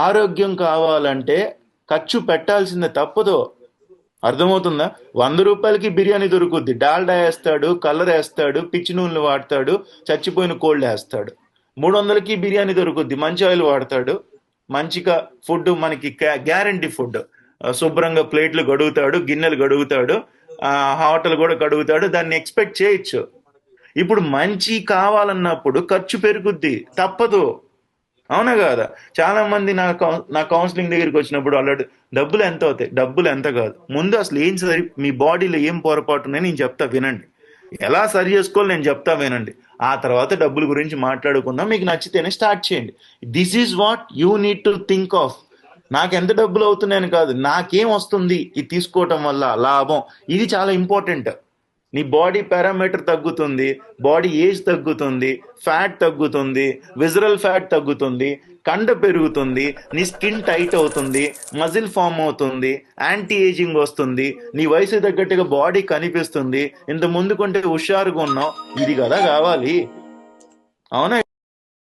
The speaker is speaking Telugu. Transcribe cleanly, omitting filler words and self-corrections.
ఆరోగ్యం కావాలంటే ఖర్చు పెట్టాల్సిందే, తప్పదు. అర్థమవుతుందా? 100 రూపాయలకి బిర్యానీ దొరుకుద్ది. డాల్డా వేస్తాడు, కలర్ వేస్తాడు, పిచ్చి నూనెలు వాడతాడు, చచ్చిపోయిన కోళ్ళు వేస్తాడు. 300కి బిర్యానీ దొరుకుద్ది, మంచి ఆయిల్ వాడతాడు, మంచిగా ఫుడ్ మనకి గ్యారంటీ ఫుడ్. శుభ్రంగా ప్లేట్లు గడుగుతాడు, గిన్నెలు గడుగుతాడు, హోటల్ కూడా గడుగుతాడు. దాన్ని ఎక్స్పెక్ట్ చేయొచ్చు. ఇప్పుడు మంచి కావాలన్నప్పుడు ఖర్చు పెరుగుద్ది, తప్పదు. అవునా కాదా? చాలా మంది నా కౌన్సిలింగ్ దగ్గరికి వచ్చినప్పుడు వాళ్ళు డబ్బులు ఎంత అవుతాయి, డబ్బులు ఎంత కాదు, ముందు అసలు ఏం సరి మీ బాడీలో ఏం పొరపాటు ఉన్నాయో నేను చెప్తా వినండి. ఎలా సరి చేసుకోవాలో నేను చెప్తా వినండి. ఆ తర్వాత డబ్బుల గురించి మాట్లాడుకుందాం. మీకు నచ్చితేనే స్టార్ట్ చేయండి. This is what you need to think of. నాకు ఎంత డబ్బులు అవుతున్నాయని కాదు, నాకేం వస్తుంది ఇది తీసుకోవటం వల్ల లాభం. ఇది చాలా ఇంపార్టెంట్. నీ బాడీ పారామీటర్ తగ్గుతుంది, బాడీ ఏజ్ తగ్గుతుంది, ఫ్యాట్ తగ్గుతుంది, విజరల్ ఫ్యాట్ తగ్గుతుంది, కండ పెరుగుతుంది, నీ స్కిన్ టైట్ అవుతుంది, మజిల్ ఫామ్ అవుతుంది, యాంటీ ఏజింగ్ వస్తుంది, నీ వయసు తగ్గట్టుగా బాడీ కనిపిస్తుంది, ఇంత ముందు కొంటే హుషారుగా ఉన్నావు. ఇది కదా కావాలి. అవునా?